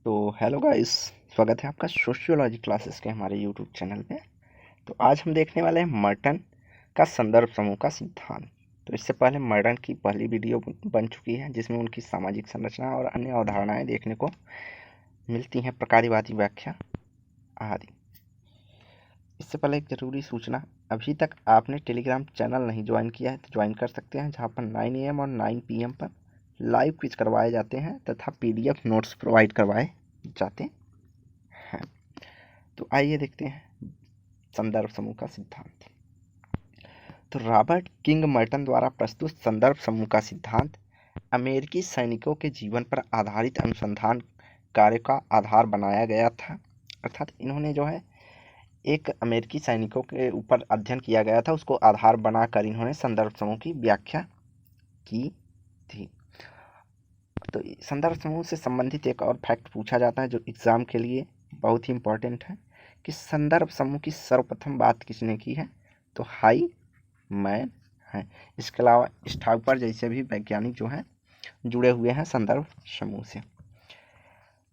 तो hello guys, स्वागत है आपका सोशियोलॉजी क्लासेस के हमारे यूट्यूब चैनल पे। तो आज हम देखने वाले हैं मर्टन का संदर्भ समूह का सिद्धांत। तो इससे पहले मर्टन की पहली वीडियो बन चुकी है जिसमें उनकी सामाजिक संरचना और अन्य अवधारणाएं देखने को मिलती हैं, प्रकार्यवादी व्याख्या आदि। इससे पहले एक ज़रूरी सूचना, अभी तक आपने टेलीग्राम चैनल नहीं ज्वाइन किया है तो ज्वाइन कर सकते हैं, जहाँ पर 9 AM और 9 PM पर लाइव क्विज करवाए जाते हैं तथा PDF नोट्स प्रोवाइड करवाए जाते हैं। तो आइए देखते हैं संदर्भ समूह का सिद्धांत। तो रॉबर्ट किंग मर्टन द्वारा प्रस्तुत संदर्भ समूह का सिद्धांत अमेरिकी सैनिकों के जीवन पर आधारित अनुसंधान कार्य का आधार बनाया गया था। अर्थात इन्होंने जो है एक अमेरिकी सैनिकों के ऊपर अध्ययन किया गया था, उसको आधार बनाकर इन्होंने संदर्भ समूह की व्याख्या की थी। तो संदर्भ समूह से संबंधित एक और फैक्ट पूछा जाता है जो एग्जाम के लिए बहुत ही इम्पोर्टेंट है कि संदर्भ समूह की सर्वप्रथम बात किसने की है, तो हाई मैन है। इसके अलावा स्टाउपर जैसे भी वैज्ञानिक जो हैं जुड़े हुए हैं संदर्भ समूह से।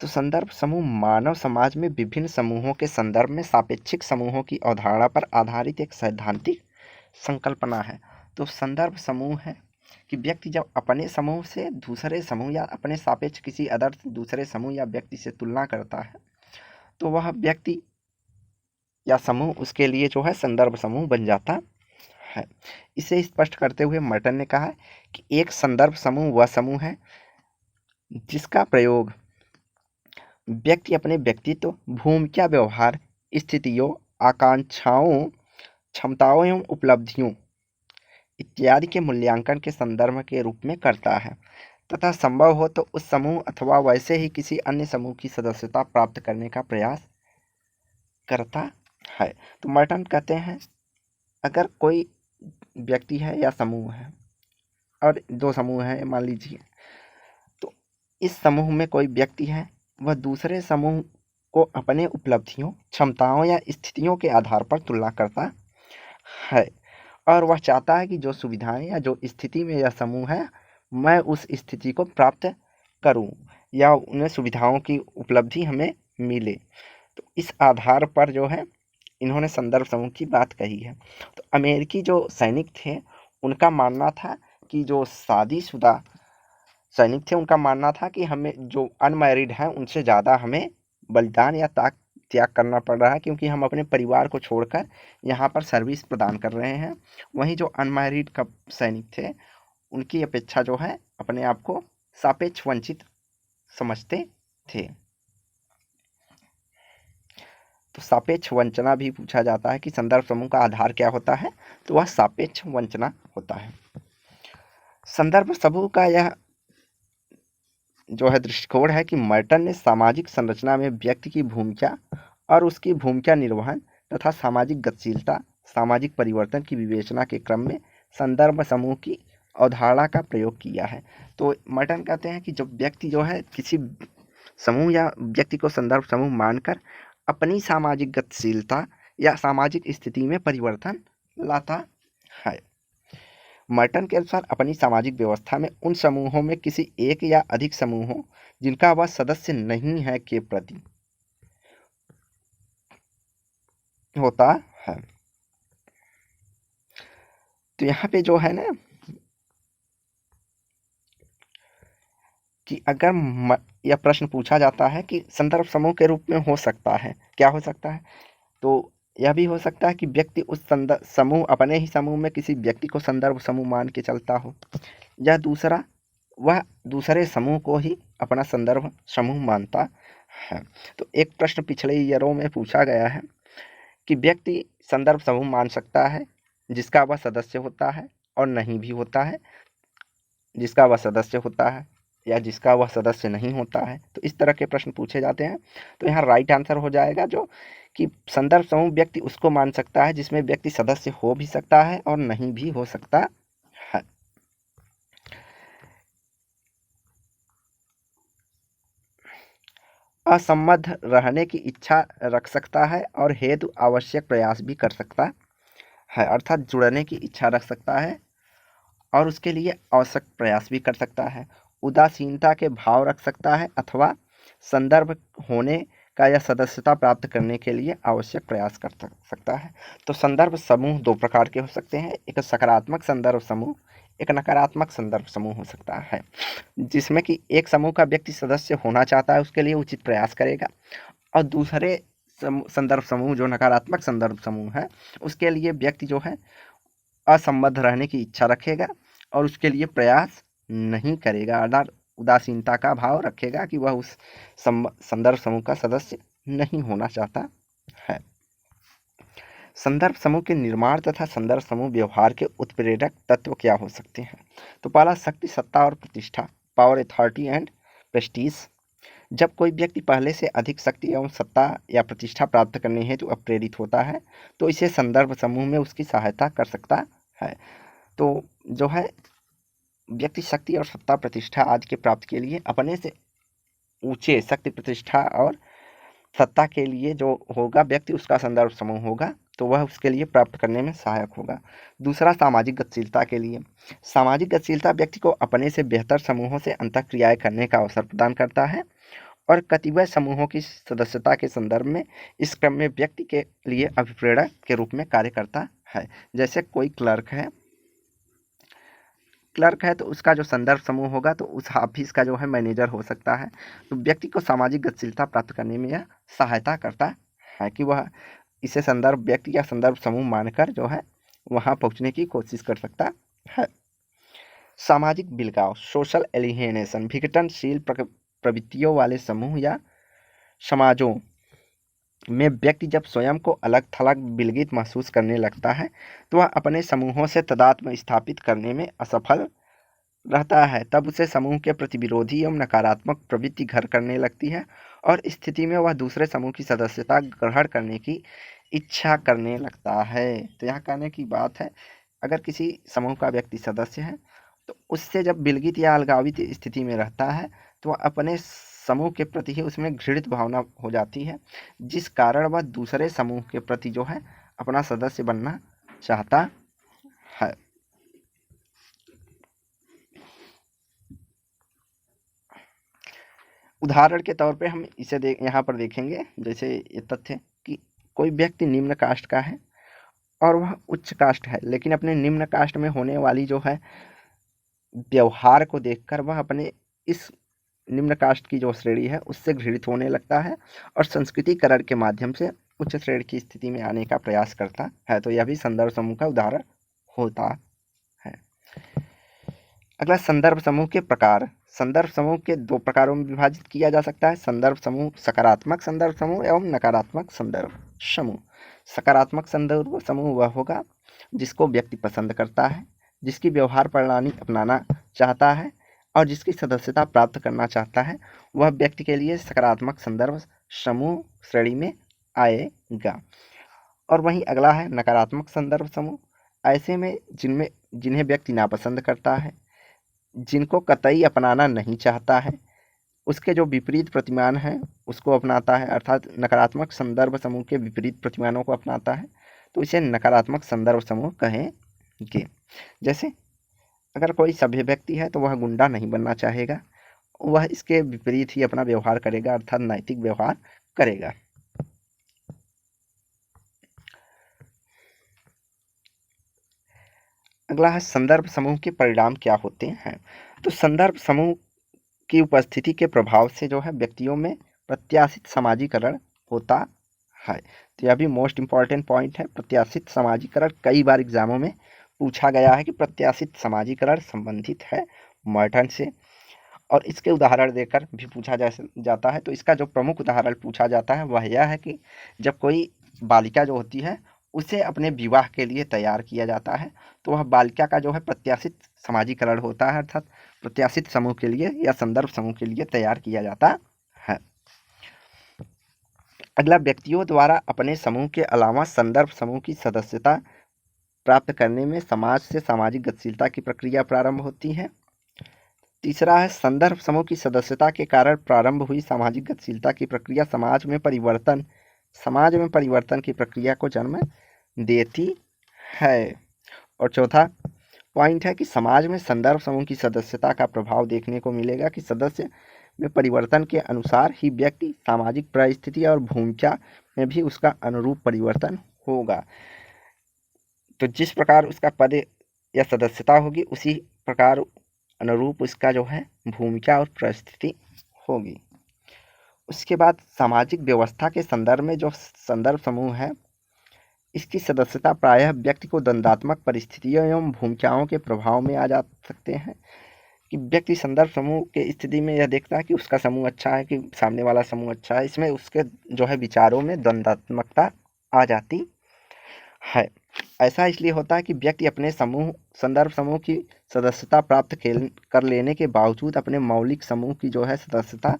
तो संदर्भ समूह मानव समाज में विभिन्न समूहों के संदर्भ में सापेक्षिक समूहों की अवधारणा पर आधारित एक सैद्धांतिक संकल्पना है। तो संदर्भ समूह है कि व्यक्ति जब अपने समूह से दूसरे समूह या अपने सापेक्ष किसी अदर दूसरे समूह या व्यक्ति से तुलना करता है तो वह व्यक्ति या समूह उसके लिए जो है संदर्भ समूह बन जाता है। इसे स्पष्ट करते हुए मर्टन ने कहा कि एक संदर्भ समूह वह समूह है जिसका प्रयोग व्यक्ति अपने व्यक्तित्व, भूमिका, व्यवहार, स्थितियों, आकांक्षाओं, क्षमताओं एवं उपलब्धियों इत्यादि के मूल्यांकन के संदर्भ के रूप में करता है तथा संभव हो तो उस समूह अथवा वैसे ही किसी अन्य समूह की सदस्यता प्राप्त करने का प्रयास करता है। तो मर्टन कहते हैं अगर कोई व्यक्ति है या समूह है और दो समूह है मान लीजिए, तो इस समूह में कोई व्यक्ति है, वह दूसरे समूह को अपने उपलब्धियों, क्षमताओं या स्थितियों के आधार पर तुलना करता है और वह चाहता है कि जो सुविधाएं या जो स्थिति में यह समूह है मैं उस स्थिति को प्राप्त करूं या उन्हें सुविधाओं की उपलब्धि हमें मिले। तो इस आधार पर जो है इन्होंने संदर्भ समूह की बात कही है। तो अमेरिकी जो सैनिक थे उनका मानना था कि जो शादीशुदा सैनिक थे उनका मानना था कि हमें जो अनमैरिड हैं उनसे ज़्यादा हमें बलिदान या त्याग करना पड़ रहा है, क्योंकि हम अपने परिवार को छोड़कर यहाँ पर सर्विस प्रदान कर रहे हैं। वहीं जो अनमैरिड सैनिक थे उनकी अपेक्षा जो है अपने आप को सापेक्ष वंचित समझते थे। तो सापेक्ष वंचना भी पूछा जाता है कि संदर्भ समूह का आधार क्या होता है, तो वह सापेक्ष वंचना होता है। संदर्भ समूह का यह जो है दृष्टिकोण है कि मर्टन ने सामाजिक संरचना में व्यक्ति की भूमिका और उसकी भूमिका निर्वहन तथा सामाजिक गतिशीलता, सामाजिक परिवर्तन की विवेचना के क्रम में संदर्भ समूह की अवधारणा का प्रयोग किया है। तो मर्टन कहते हैं कि जब व्यक्ति जो है किसी समूह या व्यक्ति को संदर्भ समूह मानकर अपनी सामाजिक गतिशीलता या सामाजिक स्थिति में परिवर्तन लाता है। मर्टन के अनुसार अपनी सामाजिक व्यवस्था में उन समूहों में किसी एक या अधिक समूहों जिनका वह सदस्य नहीं है के प्रति होता है। तो यहाँ पे जो है ना कि अगर यह प्रश्न पूछा जाता है कि संदर्भ समूह के रूप में हो सकता है, क्या हो सकता है, तो यह भी हो सकता है कि व्यक्ति उस समूह अपने ही समूह में किसी व्यक्ति को संदर्भ समूह मान के चलता हो, या दूसरा वह दूसरे समूह को ही अपना संदर्भ समूह मानता है। तो एक प्रश्न पिछले ईयरों में पूछा गया है कि व्यक्ति संदर्भ समूह मान सकता है जिसका वह सदस्य होता है और नहीं भी होता है जिसका वह सदस्य होता है या जिसका वह सदस्य नहीं होता है। तो इस तरह के प्रश्न पूछे जाते हैं। तो यहाँ राइट आंसर हो जाएगा जो कि संदर्भ समूह व्यक्ति उसको मान सकता है जिसमें व्यक्ति सदस्य हो भी सकता है और नहीं भी हो सकता है। असंबद्ध रहने की इच्छा रख सकता है और हेतु आवश्यक प्रयास भी कर सकता है, अर्थात जुड़ने की इच्छा रख सकता है और उसके लिए आवश्यक प्रयास भी कर सकता है। उदासीनता के भाव रख सकता है अथवा संदर्भ होने का या सदस्यता प्राप्त करने के लिए आवश्यक प्रयास कर सकता है। तो संदर्भ समूह दो प्रकार के हो सकते हैं, एक सकारात्मक संदर्भ समूह, एक नकारात्मक संदर्भ समूह हो सकता है, जिसमें कि एक समूह का व्यक्ति सदस्य होना चाहता है, उसके लिए उचित प्रयास करेगा, और दूसरे संदर्भ समूह जो नकारात्मक संदर्भ समूह है, उसके लिए व्यक्ति जो है असंबद्ध रहने की इच्छा रखेगा और उसके लिए प्रयास नहीं करेगा, अर्थात उदासीनता का भाव रखेगा कि वह उस संदर्भ समूह का सदस्य नहीं होना चाहता है। संदर्भ समूह के निर्माण तथा संदर्भ समूह व्यवहार के उत्प्रेरक तत्व क्या हो सकते हैं? तो पहला, शक्ति, सत्ता और प्रतिष्ठा, पावर, अथॉरिटी एंड प्रेस्टीज। जब कोई व्यक्ति पहले से अधिक शक्ति एवं सत्ता या प्रतिष्ठा प्राप्त करने हेतु प्रेरित होता है तो इसे संदर्भ समूह में उसकी सहायता कर सकता है। तो जो है व्यक्ति शक्ति और सत्ता प्रतिष्ठा आदि के प्राप्त के लिए अपने से ऊंचे शक्ति, प्रतिष्ठा और सत्ता के लिए जो होगा व्यक्ति, उसका संदर्भ समूह होगा, तो वह उसके लिए प्राप्त करने में सहायक होगा। दूसरा, सामाजिक गतिशीलता के लिए। सामाजिक गतिशीलता व्यक्ति को अपने से बेहतर समूहों से अंतःक्रियाएं करने का अवसर प्रदान करता है और कतिपय समूहों की सदस्यता के संदर्भ में इस क्रम में व्यक्ति के लिए अभिप्रेरक के रूप में कार्य करता है। जैसे कोई क्लर्क है तो उसका जो संदर्भ समूह होगा तो उस ऑफिस का जो है मैनेजर हो सकता है। तो व्यक्ति को सामाजिक गतिशीलता प्राप्त करने में यह सहायता करता है कि वह इसे संदर्भ व्यक्ति या संदर्भ समूह मानकर जो है वहां पहुंचने की कोशिश कर सकता है। सामाजिक बिलगाव, सोशल एलिहेनेशन, विघटनशील प्रवृत्तियों वाले समूह या समाजों में व्यक्ति जब स्वयं को अलग थलग विलगित महसूस करने लगता है तो वह अपने समूहों से तादात्म्य स्थापित करने में असफल रहता है। तब उसे समूह के प्रति विरोधी एवं नकारात्मक प्रवृत्ति घर करने लगती है और स्थिति में वह दूसरे समूह की सदस्यता ग्रहण करने की इच्छा करने लगता है। तो यहाँ कहने की बात है, अगर किसी समूह का व्यक्ति सदस्य है तो उससे जब विलगित या अलगावित स्थिति में रहता है तो वह अपने समूह के प्रति ही उसमें घृणित भावना हो जाती है, जिस कारण वह दूसरे समूह के प्रति जो है अपना सदस्य बनना चाहता है। उदाहरण के तौर पे हम इसे यहाँ पर देखेंगे, जैसे ये तथ्य कि कोई व्यक्ति निम्न कास्ट का है और वह उच्च कास्ट है, लेकिन अपने निम्न कास्ट में होने वाली जो है व्यवहार को देखकर वह अपने इस निम्न कास्ट की जो श्रेणी है उससे घृणित होने लगता है और संस्कृतिकरण के माध्यम से उच्च श्रेणी की स्थिति में आने का प्रयास करता है। तो यह भी संदर्भ समूह का उदाहरण होता है। अगला, संदर्भ समूह के प्रकार। संदर्भ समूह के दो प्रकारों में विभाजित किया जा सकता है, संदर्भ समूह, सकारात्मक संदर्भ समूह एवं नकारात्मक संदर्भ समूह। सकारात्मक संदर्भ समूह वह होगा जिसको व्यक्ति पसंद करता है, जिसकी व्यवहार प्रणाली अपनाना चाहता है और जिसकी सदस्यता प्राप्त करना चाहता है, वह व्यक्ति के लिए सकारात्मक संदर्भ समूह श्रेणी में आएगा। और वहीं अगला है नकारात्मक संदर्भ समूह, ऐसे में जिन्हें व्यक्ति नापसंद करता है, जिनको कतई अपनाना नहीं चाहता है, उसके जो विपरीत प्रतिमान हैं उसको अपनाता है, अर्थात नकारात्मक संदर्भ समूह के विपरीत प्रतिमानों को अपनाता है, तो इसे नकारात्मक संदर्भ समूह कहेंगे। जैसे अगर कोई सभ्य व्यक्ति है तो वह गुंडा नहीं बनना चाहेगा, वह इसके विपरीत ही अपना व्यवहार करेगा, अर्थात नैतिक व्यवहार करेगा। अगला है संदर्भ समूह के परिणाम क्या होते हैं। तो संदर्भ समूह की उपस्थिति के प्रभाव से जो है व्यक्तियों में प्रत्याशित समाजीकरण होता है। तो यह भी मोस्ट इम्पॉर्टेंट पॉइंट है, प्रत्याशित समाजीकरण। कई बार एग्जामों में पूछा गया है कि प्रत्याशित समाजीकरण संबंधित है मर्टन से, और इसके उदाहरण देकर भी पूछा जाता है। तो इसका जो प्रमुख उदाहरण पूछा जाता है वह यह है कि जब कोई बालिका जो होती है उसे अपने विवाह के लिए तैयार किया जाता है तो वह बालिका का जो है प्रत्याशित समाजीकरण होता है, अर्थात प्रत्याशित समूह के लिए या संदर्भ समूह के लिए तैयार किया जाता है। अगला, व्यक्तियों द्वारा अपने समूह के अलावा संदर्भ समूह की सदस्यता प्राप्त करने में समाज से सामाजिक गतिशीलता की प्रक्रिया प्रारंभ होती है। तीसरा है, संदर्भ समूह की सदस्यता के कारण प्रारंभ हुई सामाजिक गतिशीलता की प्रक्रिया समाज में परिवर्तन की प्रक्रिया को जन्म देती है। और चौथा, पॉइंट है कि समाज में संदर्भ समूह की सदस्यता का प्रभाव देखने को मिलेगा कि सदस्य में परिवर्तन के अनुसार ही व्यक्ति सामाजिक परिस्थिति और भूमिका में भी उसका अनुरूप परिवर्तन होगा। तो जिस प्रकार उसका पद या सदस्यता होगी उसी प्रकार अनुरूप उसका जो है भूमिका और परिस्थिति होगी। उसके बाद सामाजिक व्यवस्था के संदर्भ में जो संदर्भ समूह है इसकी सदस्यता प्रायः व्यक्ति को द्वंद्वात्मक परिस्थितियों एवं भूमिकाओं के प्रभाव में आ जा सकते हैं कि व्यक्ति संदर्भ समूह के स्थिति में यह देखता है कि उसका समूह अच्छा है कि सामने वाला समूह अच्छा है। इसमें उसके जो है विचारों में द्वंद्वात्मकता आ जाती है। ऐसा इसलिए होता है कि व्यक्ति अपने संदर्भ समूह की सदस्यता प्राप्त कर लेने के बावजूद अपने मौलिक समूह की जो है सदस्यता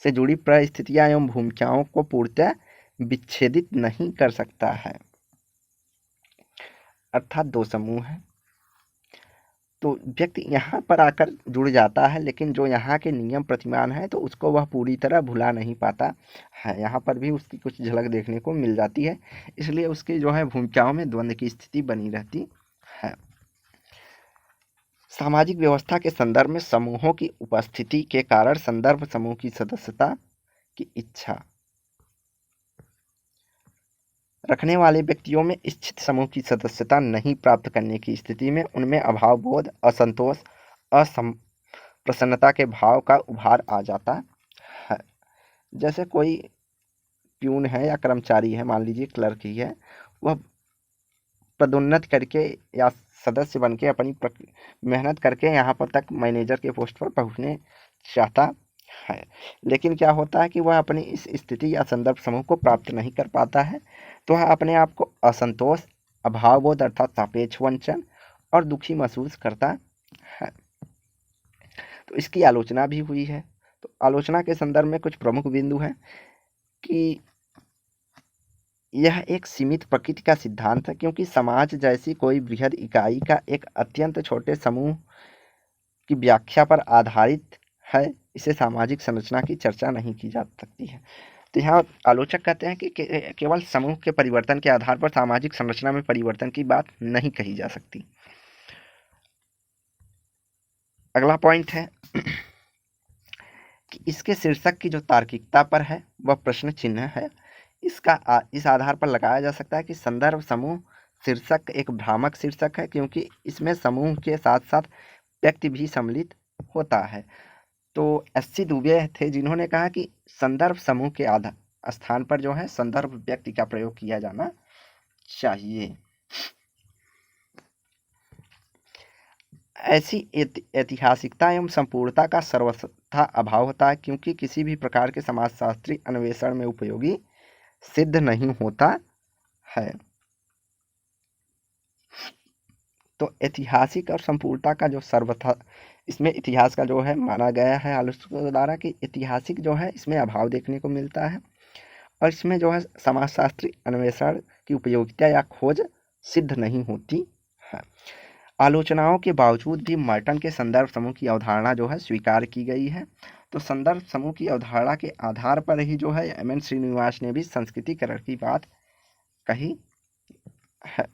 से जुड़ी परिस्थितियां एवं भूमिकाओं को पूर्णतः विच्छेदित नहीं कर सकता है। अर्थात दो समूह हैं तो व्यक्ति यहाँ पर आकर जुड़ जाता है, लेकिन जो यहाँ के नियम प्रतिमान है तो उसको वह पूरी तरह भुला नहीं पाता है। यहाँ पर भी उसकी कुछ झलक देखने को मिल जाती है, इसलिए उसकी जो है भूमिकाओं में द्वंद्व की स्थिति बनी रहती है। सामाजिक व्यवस्था के संदर्भ में समूहों की उपस्थिति के कारण संदर्भ समूह की सदस्यता की इच्छा रखने वाले व्यक्तियों में इच्छित समूह की सदस्यता नहीं प्राप्त करने की स्थिति में उनमें अभाव बोध, असंतोष, प्रसन्नता के भाव का उभार आ जाता है। जैसे कोई प्यून है या कर्मचारी है, मान लीजिए क्लर्क ही है, वह पदोन्नत करके या सदस्य बन के अपनी मेहनत करके यहाँ पर तक मैनेजर के पोस्ट पर पहुँचने चाहता है, लेकिन क्या होता है कि वह अपनी इस स्थिति या संदर्भ समूह को प्राप्त नहीं कर पाता है, तो वह अपने आप को असंतोष, अभावबोध अर्थात सापेक्ष वंचन और दुखी महसूस करता है। तो इसकी आलोचना भी हुई है। तो आलोचना के संदर्भ में कुछ प्रमुख बिंदु हैं कि यह एक सीमित प्रकृति का सिद्धांत है, क्योंकि समाज जैसी कोई बृहद इकाई का एक अत्यंत छोटे समूह की व्याख्या पर आधारित है, इसे सामाजिक संरचना की चर्चा नहीं की जा सकती है। तो यहाँ आलोचक कहते हैं कि केवल समूह के परिवर्तन के आधार पर सामाजिक संरचना में परिवर्तन की बात नहीं कही जा सकती। अगला पॉइंट है कि इसके शीर्षक की जो तार्किकता पर है वह प्रश्न चिन्ह है। इस आधार पर लगाया जा सकता है कि संदर्भ समूह शीर्षक एक भ्रामक शीर्षक है, क्योंकि इसमें समूह के साथ साथ व्यक्ति भी सम्मिलित होता है। तो एस.सी. दुबे थे जिन्होंने कहा कि संदर्भ समूह के स्थान पर जो है संदर्भ व्यक्ति का प्रयोग किया जाना चाहिए। ऐसी ऐतिहासिकता एवं संपूर्णता का सर्वथा अभाव होता है, क्योंकि किसी भी प्रकार के समाजशास्त्री अन्वेषण में उपयोगी सिद्ध नहीं होता है। तो ऐतिहासिक और संपूर्णता का जो सर्वथा, इसमें इतिहास का जो है माना गया है आलोचकों द्वारा कि ऐतिहासिक जो है इसमें अभाव देखने को मिलता है, और इसमें जो है समाजशास्त्री अन्वेषण की उपयोगिता या खोज सिद्ध नहीं होती है। आलोचनाओं के बावजूद भी मर्टन के संदर्भ समूह की अवधारणा जो है स्वीकार की गई है। तो संदर्भ समूह की अवधारणा के आधार पर ही जो है एम.एन. श्रीनिवास ने भी संस्कृतिकरण की बात कही है।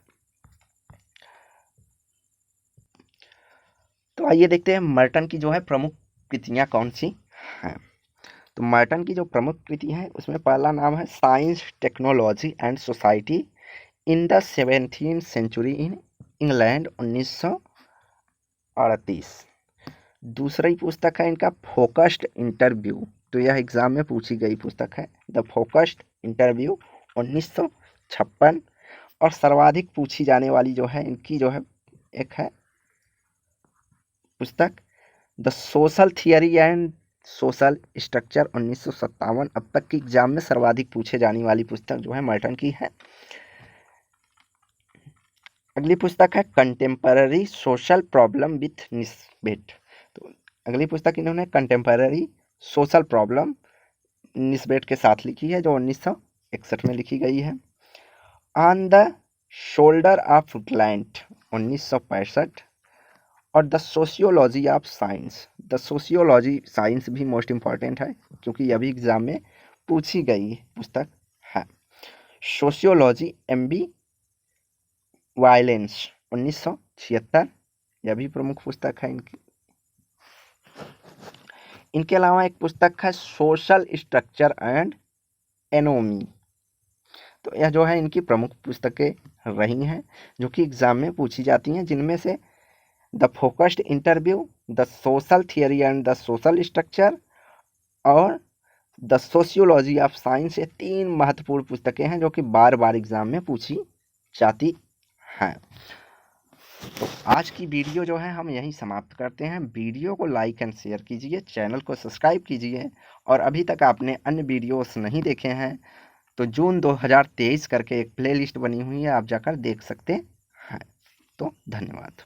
तो आइए देखते हैं मर्टन की जो है प्रमुख कृतियाँ कौन सी हैं। तो मर्टन की जो प्रमुख कृति है उसमें पहला नाम है science, technology and society in the 17th century in England 1938। दूसरी पुस्तक है इनका फोकस्ड इंटरव्यू। तो यह एग्जाम में पूछी गई पुस्तक है, द फोकस्ड इंटरव्यू 1956। और सर्वाधिक पूछी जाने वाली जो है इनकी जो है एक है पुस्तक the social theory and social structure 1957। अब तक की एग्जाम में सर्वाधिक पूछे जाने वाली पुस्तक जो है मर्टन की है। अगली पुस्तक है contemporary social problem with Nisbet. तो अगली पुस्तक इन्होंने कंटेम्पररी सोशल प्रॉब्लम निस्बेट के साथ लिखी है, जो 1961 में लिखी गई है। On the shoulder of giant 1965। और the sociology of science. The sociology science भी मोस्ट इम्पॉर्टेंट है, क्योंकि यह भी एग्जाम में पूछी गई पुस्तक है। Sociology MB. वायलेंस 1976। यह भी प्रमुख पुस्तक है इनकी। इनके अलावा एक पुस्तक है सोशल स्ट्रक्चर एंड एनोमी। तो यह जो है इनकी प्रमुख पुस्तकें रही हैं जो कि एग्जाम में पूछी जाती हैं, जिनमें से the focused interview, the social theory and the social structure और द सोशियोलॉजी ऑफ साइंस, ये 3 महत्वपूर्ण पुस्तकें हैं जो कि बार बार एग्जाम में पूछी जाती हैं। तो आज की वीडियो जो है हम यहीं समाप्त करते हैं। वीडियो को लाइक एंड शेयर कीजिए, चैनल को सब्सक्राइब कीजिए, और अभी तक आपने अन्य वीडियोस नहीं देखे हैं तो जून 2023 करके एक प्लेलिस्ट बनी हुई है, आप जाकर देख सकते हैं। तो धन्यवाद।